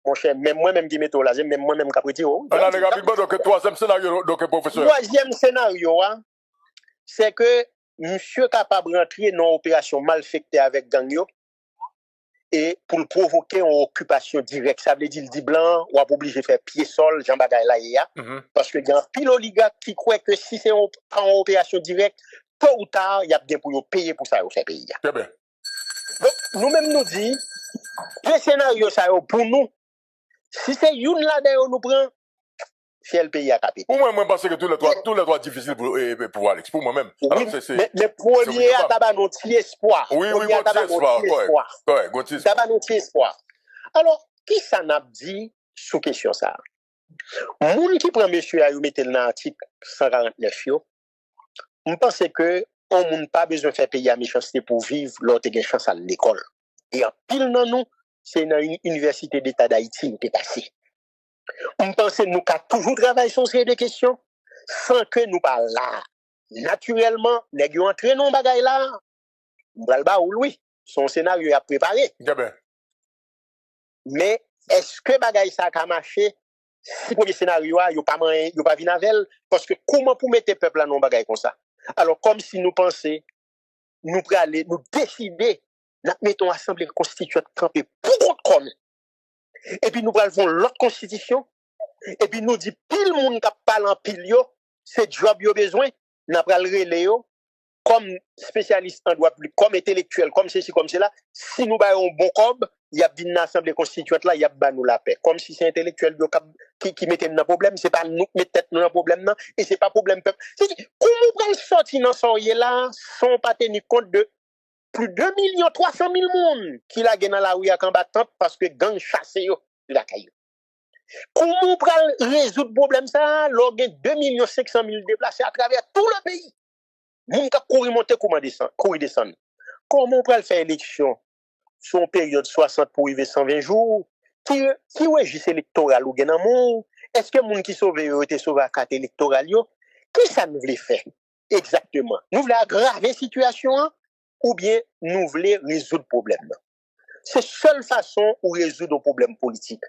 mon cher, même moi-même qui mettre là, même moi-même qui apprêté. Donc, troisième scénario, donc, professeur. Troisième scénario, c'est que monsieur capable de rentrer dans une opération malfectée avec Gagnon. Et pour le provoquer en occupation directe, ça veut dire le dit blanc, ou obligé de faire pied-sol, Jean Bagay là, parce que il y a un pile oligarque qui croit que si c'est en opération directe, tôt ou tard, il y a bien pour payer pour ça, au fait pays. Donc, nous-mêmes nous disons, le scénario, ça pour nous, si c'est une là-dedans, nous prenons, c'est le pays à capiter. Pour moi, je pense que tous les trois difficiles pour Alex, pour moi-même. Oui, mais premier à tabac notre espoir. Oui, notre espoir. Alors, qui ça n'a dit sous question ça? Moun qui prend monsieur à mettre dans l'article 149, on pense que on n'a pas besoin de faire payer à méchanceté pour vivre l'autre gain chance à l'école. Et en pile dans nous, c'est dans une université d'État d'Haïti qui est passé. On pense que nous avons toujours travaillé sur ces deux questions sans que nous parlions là. Naturellement, nous avons entré dans le bagage là. Oui, son scénario est préparé. Mais est-ce que le bagage ça a marché? Si le premier scénario, il n'y a pas de vinavel. Parce que comment pour mettre le peuple dans le bagage comme ça? Alors, comme si nous pensions, nous aller, nous décider, nous mettons l'Assemblée constituante campée pour contre. Et puis nous prenons l'autre constitution, et puis nous dit pile monde qui parle en pile, c'est job yo besoin, nous prenons le relais, comme spécialiste en droit public, comme intellectuel, comme ceci, comme cela, si nous baillons bon cob, il y a une assemblée constituante là, il y a nous la paix. Comme si c'est intellectuel qui mettait dans problème, c'est pas nous qui mettons dans problème non, et c'est pas problème peuple. Comment on va sortir dans son là sans pas tenir compte de plus de 2 300 000 monde qui la dans la rue à combattante parce que gang chassé yo la caillou. Comment on va résoudre le problème ça? L'organe 2 500 000 déplacés à travers tout le pays. Moun ka courir monter comment descendre, courir descendre. Comment on peut faire élection sur une période 60 pour arriver 120 jours? Qui registre électoral ou gen nan moun? Est-ce que moun qui sauve yo été sauvé à carte électorale yo? Qui ça nous voulait faire exactement? Nous voulons aggraver la situation ou bien nous voulons résoudre le problème? C'est la seule façon pour résoudre un problème politique.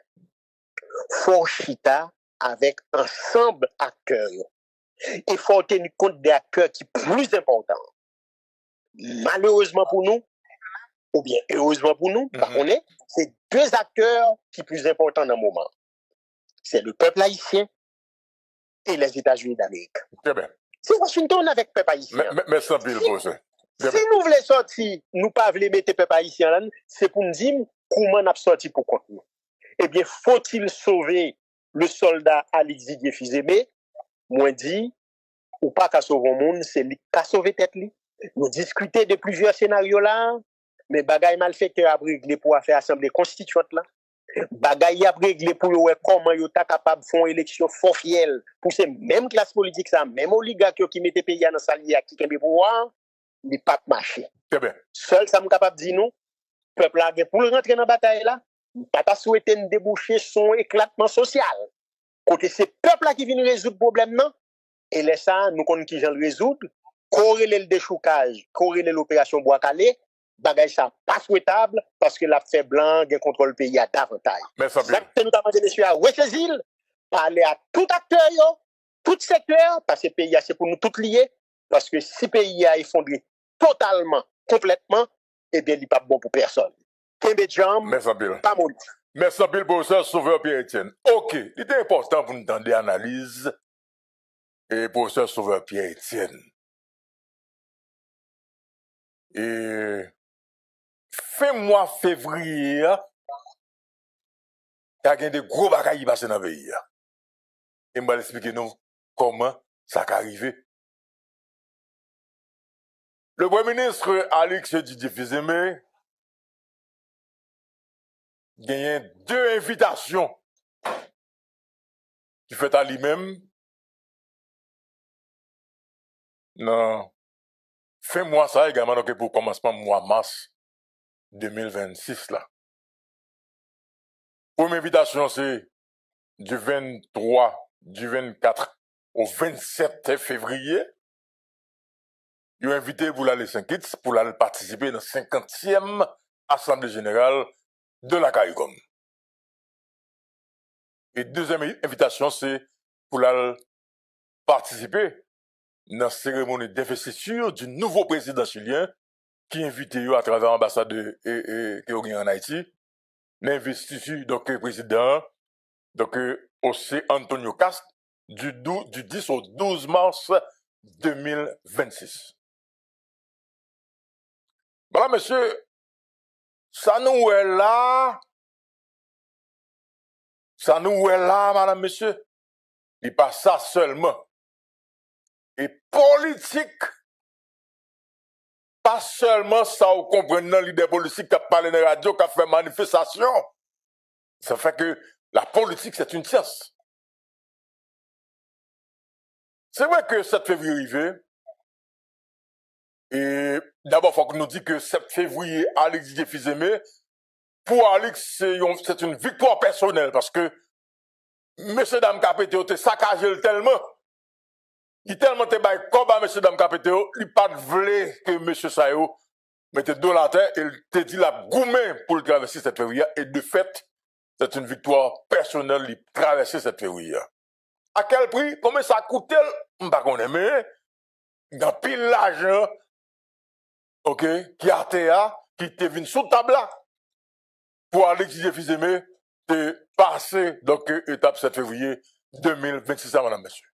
Faut chita avec ensemble acteurs. Il faut tenir compte des acteurs qui sont plus importants. Malheureusement pour nous, ou bien heureusement pour nous, c'est deux acteurs qui sont plus importants dans le moment. C'est le peuple haïtien et les États-Unis d'Amérique. Très bien. C'est Washington avec le peuple haïtien. Mais sans pile pour ça. Si nous voulons sortir, nous ne pouvons pas mettre le peuple haïtien là, c'est pour nous dire comment nous sortir pour contre nous. Eh bien, faut-il sauver le soldat Alix Didier Fils-Aimé? Moi dit, ou pas qu'à sauver le monde, c'est lui qui a sauvé tête li. Nous discutons de plusieurs scénarios là, mais bagay malfaiteur a réglé pour faire assemblée constituante là. Bagay a réglé pour voir comment yo ta capable de faire une élection forfielle pour ces mêmes classes politiques ça, même oligarques qui mettent pays dans salia qui kembe pouvoir, il pas marcher. Très bien. Seul ça me capable dire nous, peuple là pour rentrer dans bataille là, pas souhaiter déboucher son éclatement social. Côté c'est peuple là qui vient résoudre le problème non. Et là, ça, nous connaissons qui j'en résoudre, corréler le déchoucage, corréler l'opération Bois-Calais, bagage ça pas souhaitable parce que la fait blanc, il contrôle le pays à davantage. Merci bien. Ça, nous avons messieurs à ressaisir, parler à tout acteur, tout secteur, parce que le pays, c'est pour nous tous liés, parce que si le pays a effondré totalement, complètement, eh bien, il n'est pas bon pour personne. Kembe Jam, pas mon. Merci bien, professeur Sauveur Pierre-Etienne. OK, il est important pour nous entendre des analyses. Et professeur Sauveur Pierre-Etienne. Et fin mois février, il y a des gros bagailles qui passent dans le pays. Et je vais expliquer nous comment ça a arrivé. Le Premier ministre Alix Didier Fils-Aimé a 2 invitations qu'il fait à lui-même. Non. Fin mois ça également donc pour commencement mois mars 2026 là. Première invitation c'est du 24 au 27 février. Ils ont invité pour aller Saint-Kitts pour aller participer dans la 50e assemblée générale de la CARICOM. Et deuxième invitation c'est pour aller participer dans la cérémonie d'investiture du nouveau président chilien qui invite à travers l'ambassade qui est en Haïti, l'investiture donc président donc José Antonio Cast du 10 au 12 mars 2026. Voilà, monsieur, ça nous est là, madame, monsieur. Il pas ça seulement. Et politique, pas seulement ça, vous comprenez, dans l'idée politique qui a parlé dans la radio, qui a fait manifestation. Ça fait que la politique, c'est une science. C'est vrai que 7 février arrivé, et d'abord, il faut que nous disions que 7 février, Alix Didier Fils-Aimé, pour Alix, c'est une victoire personnelle, parce que monsieur Dame Capétéo te saccagé tellement. Il tellement te bail comme à monsieur Dame Capétéo, il pas voulu que monsieur Sayo mette dos la terre, il te dit la goumé pour le traverser cette février, et de fait, c'est une victoire personnelle, il traverser cette février. À quel prix? Combien ça a coûté? M'pas connaît, mais, dans pile l'argent, ok, qui a théa, qui te venu sous table là, pour Alix Didier Fils-Aimé, te passer, donc, étape 7 février 2026, madame, monsieur.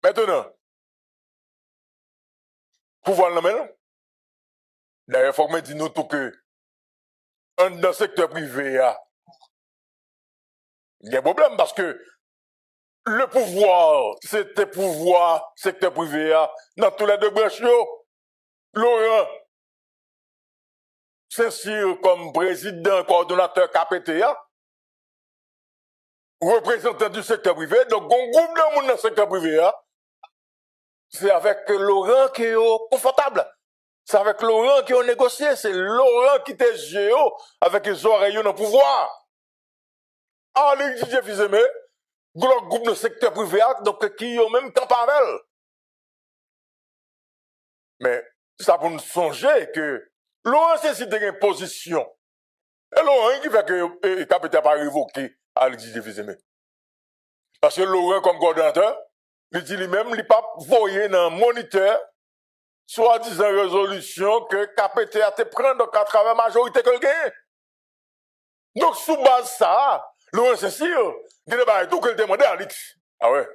Maintenant, pouvoir le même. D'ailleurs, il faut que je dise nous tout que dans le secteur privé, il y a un problème parce que le pouvoir, c'était pouvoir, secteur privé, dans tous les deux branches, Laurent Saint-Cyr comme président, coordonnateur KPTA, représentant du secteur privé, donc un groupe de monde dans le secteur privé, c'est avec Laurent qui est confortable. C'est avec Laurent qui ont négocié. C'est Laurent qui était géo avec les oreilles dans le pouvoir. Alex Didier Fils-Aimé, groupe de secteur privé, donc qui ont même temps par elle. Mais ça pour nous songer que Laurent c'est si une position. Et Laurent qui fait que KPTA pas révoqué Alex Didier Fils-Aimé. Parce que Laurent comme coordonnateur, il dit lui-même, il n'a pas voyé dans le moniteur soi-disant résolution que KPTA te prend donc à travers la majorité que le gagne. Donc, sous base ça, Laurent Saint-Cyr, il a tout que le demandé à Alix. Ah ouais.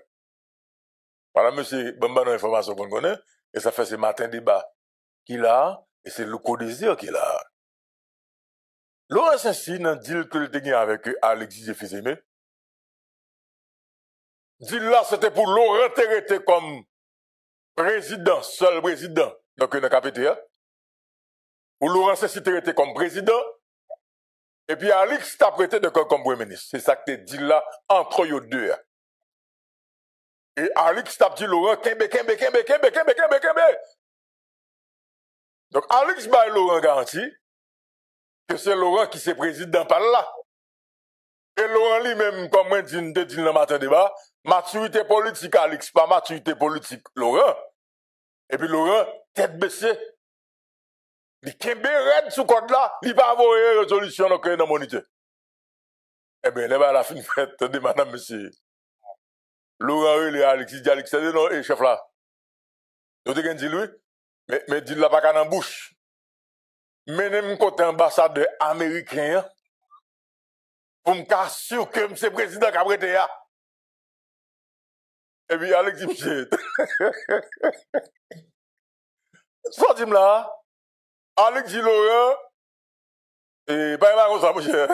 Voilà, monsieur, bonne information qu'on connaît, et ça fait ce matin débat qu'il a, et c'est le co-désir qu'il a. Laurent Saint-Cyr, dans le deal que le gagné avec Alex Didier Fils-Aimé, deal là, c'était pour Laurent Terreté comme président, seul président, donc dans le KPTA, où Laurent Saint-Cyr était comme président, et puis Alix t'a prêté de comme premier ministre. C'est ça que tu dit là, entre eux deux. Et Alix t'a dit Laurent, Kembe. Donc Alix va Laurent garanti que c'est Laurent qui s'est président par là. Et Laurent lui-même, comme moi dit dans le matin débat, maturité politique Alix, pas maturité politique Laurent. Et puis Laurent, tête baissée. Il kembe red sous code là, il va avoir une résolution dans le moniteur. Eh bien, là, la fin fête de madame, monsieur. Laurent, il est Alexis, non, et chef là. Vous avez dit lui, mais dit là pas qu'à dans bouche. Mais même côté ambassadeur américain, pour me assurer que c'est président qui a prêté là. Et puis, Alexis, monsieur. Soit dit là, Alexis Laurent, et pas comme ça, mon cher.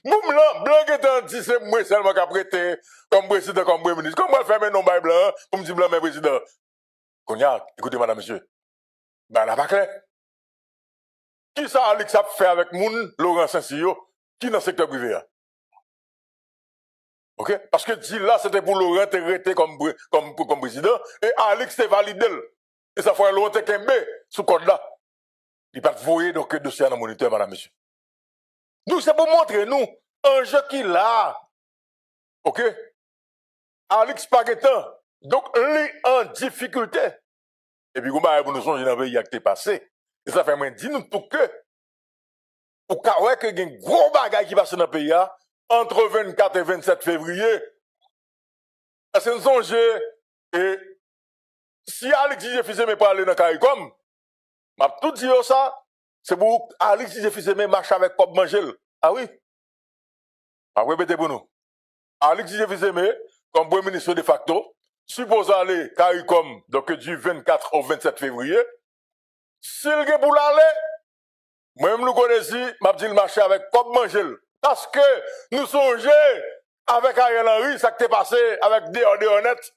Moum blanc qui est dit, c'est moi seulement qui a prêté comme président, comme premier ministre. Comment faire un nom blanc, pour me dire blanc, mais président? Cognac, écoutez, madame, monsieur. Ben, là, pas clair. Qui ça, Alex, a fait avec moun, Laurent Saint-Cyr, qui dans le secteur privé? Ok? Parce que dit là, c'était pour Laurent Terreté comme président, et Alex t'est validé. Et ça fait Laurent Kembe sous code là. Il peut voyer donc le dossier dans le moniteur, madame, monsieur. Nous, c'est pour montrer nous un jeu qu'il a. Ok? Alex Paguetan. Donc, lui en difficulté. Et puis, comment pour nous songer dans le pays qui est passé? Et ça fait moins dire nous tout que. Pour qu'il y ait un gros bagage qui passe dans le pays entre 24 et 27 février. Parce que nous songez, et si Alex Didier Fils-Aimé peut aller dans le CARICOM, m'a tout dit ça, c'est pour Alex Didier Fils-Aimé marche avec Pop Mangel. Ah oui? Ah, répétez pour nous. Alex Didier Fils-Aimé, comme premier ministre de facto, suppose aller CARICOM, donc du 24 au 27 février. S'il est pour l'aller, moi-même nous connaissons, m'a dit le marché avec Pop Mangel. Parce que nous songeons avec Ariel Henry, ça qui est passé avec des honnêtes.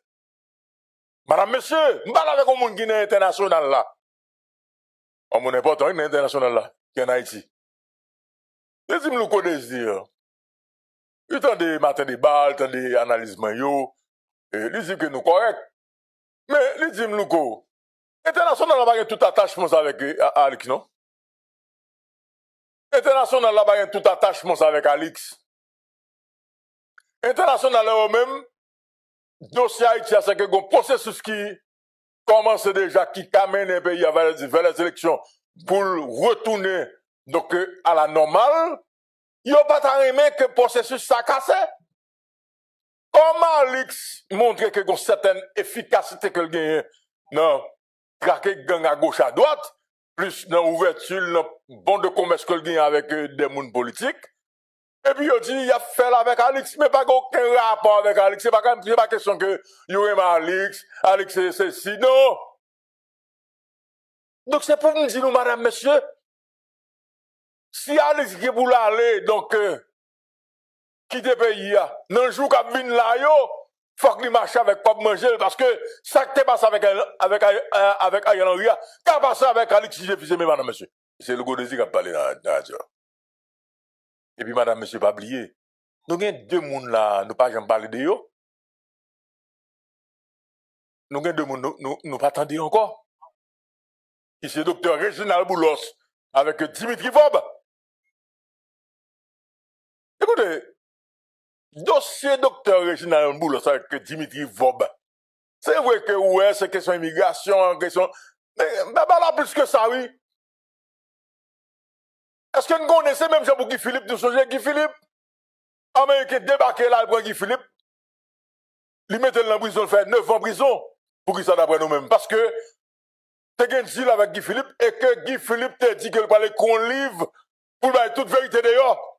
Madame, monsieur, je parle avec un monde qui est international là. On n'est pas important, il est international là, qui est en Haïti. Laissez-moi nous connaître. Il y a des matins de balles, il y a des analyses maillot, il dit que nous correct. Mais il dit nous quoi. International n'a pas tout attachement avec Alex, non? International n'a pas tout attachement avec Alex. International là même, dossier Haïti, c'est que un processus qui commence déjà, qui amène un pays vers les élections pour retourner donc, à la normale. Il n'y a pas de que le processus s'est cassé. Comment Alex montre qu'il y a une certaine efficacité que le gagne dans traquer gang à gauche à droite, plus dans l'ouverture, dans bon de commerce que le gagne avec des mondes politiques. Et puis, il dit, il a fait là avec Alix, mais pas aucun rapport avec Alix. C'est pas question que il y aurait Alix, Alix c'est ceci, non. Donc, c'est pas nous dire, madame, monsieur, si Alix qui pour l'aller, donc, quitter le pays, dans le jour qu'il vient là, faut qu'il marche avec pas manger, parce que ça qui passe avec Ariel Henry, qu'a passé avec Alix, si j'ai fait, madame, monsieur. C'est le Godesi qui a parlé dans la radio. Et puis, madame, monsieur, pas oublier. Nous avons deux personnes là, nous pas jamais parler de eux. Nous avons deux personnes, nous pas attendre encore. Ici, le docteur Réginald Boulos, avec Dimitri Vob. Écoutez, dossier docteur Réginald Boulos avec Dimitri Vob. C'est vrai que, ouais, c'est question immigration, question. Mais là, plus que ça, oui. Est-ce que nous connaissons même Jean pour Guy Philippe, nous sommes Guy Philippe? Américain débarqué là, pour Guy Philippe. Il mettait dans la prison, il fait 9 ans en prison. Pour qu'il soit d'après nous-mêmes. Parce que, t'es un deal avec Guy Philippe, et que Guy Philippe t'a dit qu'il fallait qu'on livre pour toute vérité d'ailleurs.